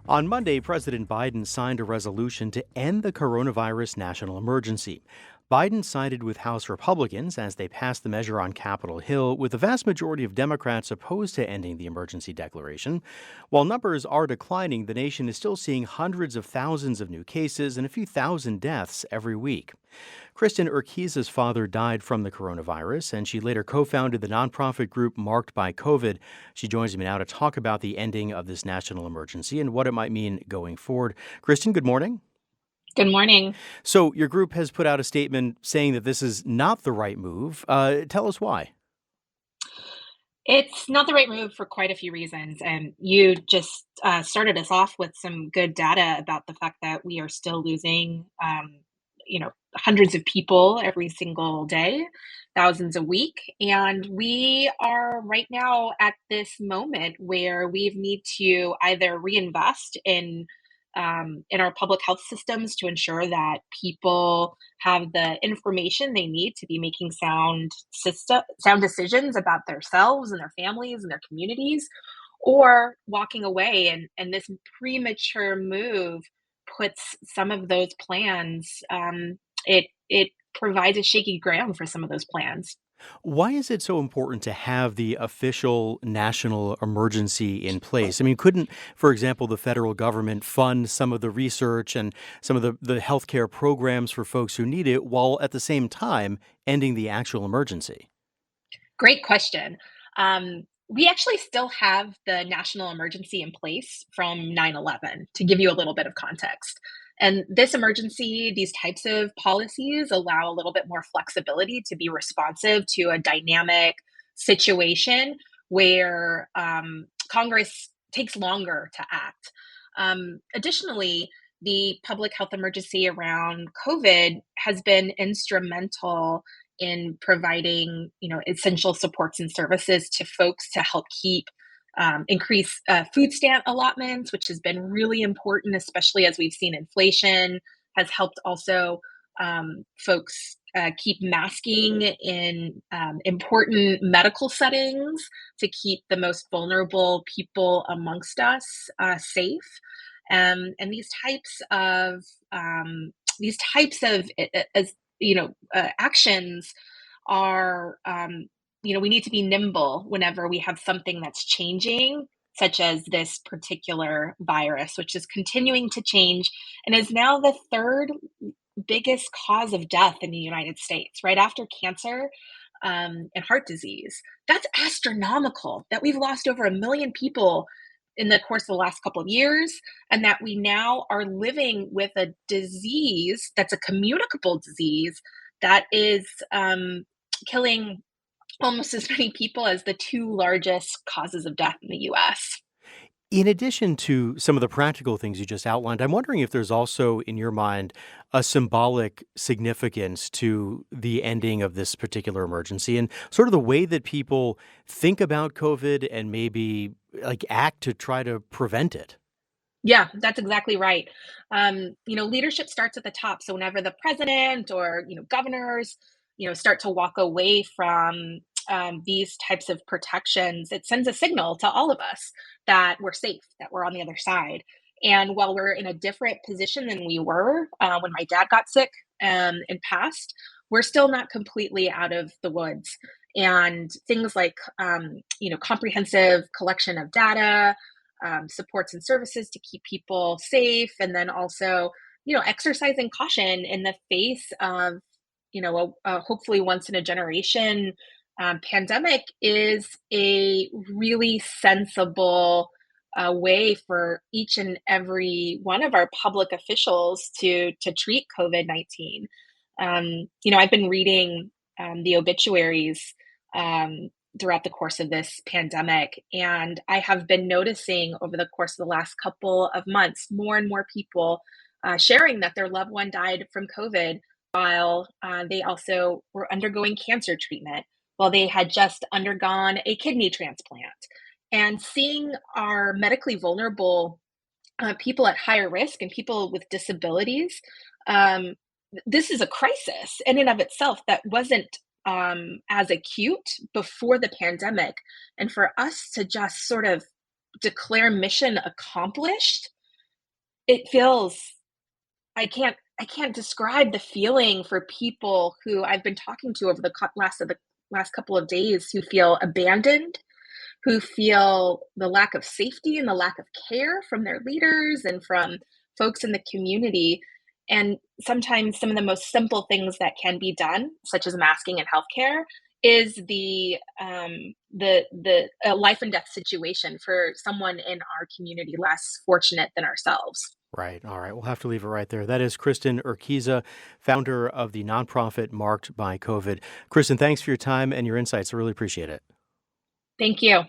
On Monday, President Biden signed a resolution to end the coronavirus national emergency. Biden sided with House Republicans as they passed the measure on Capitol Hill, with the vast majority of Democrats opposed to ending the emergency declaration. While numbers are declining, the nation is still seeing hundreds of thousands of new cases and a few thousand deaths every week. Kristin Urquiza's father died from the coronavirus, and she later co-founded the nonprofit group Marked by COVID. She joins me now to talk about the ending of this national emergency and what it might mean going forward. Kristin, good morning. Good morning. So your group has put out a statement saying that this is not the right move. Tell us why. It's not the right move for quite a few reasons. And you just started us off with some good data about the fact that we are still losing, hundreds of people every single day, thousands a week. And we are right now at this moment where we need to either reinvest in our public health systems to ensure that people have the information they need to be making sound decisions about themselves and their families and their communities, or walking away. And this premature move puts some of those plans. It provides a shaky ground for some of those plans. Why is it so important to have the official national emergency in place? I mean, couldn't, for example, the federal government fund some of the research and some of the healthcare programs for folks who need it while at the same time ending the actual emergency? Great question. We actually still have the national emergency in place from 9/11, to give you a little bit of context. And this emergency, these types of policies allow a little bit more flexibility to be responsive to a dynamic situation where Congress takes longer to act. Additionally, the public health emergency around COVID has been instrumental in providing, essential supports and services to folks to help keep increase food stamp allotments, which has been really important, especially as we've seen inflation has helped also folks keep masking in important medical settings to keep the most vulnerable people amongst us safe. And these types of as actions are we need to be nimble whenever we have something that's changing, such as this particular virus, which is continuing to change and is now the third biggest cause of death in the United States, right after cancer and heart disease. That's astronomical that we've lost over 1 million people in the course of the last couple of years, and that we now are living with a disease that's a communicable disease that is killing almost as many people as the two largest causes of death in the US. In addition to some of the practical things you just outlined, I'm wondering if there's also, in your mind, a symbolic significance to the ending of this particular emergency and sort of the way that people think about COVID and maybe like act to try to prevent it. Yeah, that's exactly right. Leadership starts at the top. So whenever the president or governors, start to walk away from these types of protections, it sends a signal to all of us that we're safe, that we're on the other side. And while we're in a different position than we were when my dad got sick and passed, we're still not completely out of the woods. And things like, comprehensive collection of data, supports and services to keep people safe, and then also, exercising caution in the face of, a hopefully once in a generation pandemic is a really sensible way for each and every one of our public officials to treat COVID-19. I've been reading the obituaries um, throughout the course of this pandemic, and I have been noticing over the course of the last couple of months more and more people sharing that their loved one died from COVID while they also were undergoing cancer treatment, while they had just undergone a kidney transplant. And seeing our medically vulnerable people at higher risk and people with disabilities, um, this is a crisis in and of itself that wasn't as acute before the pandemic. And for us to just sort of declare mission accomplished It feels I can't describe the feeling for people who I've been talking to over the last couple of days who feel abandoned, who feel the lack of safety and the lack of care from their leaders and from folks in the community. And sometimes some of the most simple things that can be done, such as masking and healthcare, is the life and death situation for someone in our community less fortunate than ourselves. Right. All right. We'll have to leave it right there. That is Kristin Urquiza, founder of the nonprofit Marked by COVID. Kristin, thanks for your time and your insights. I really appreciate it. Thank you.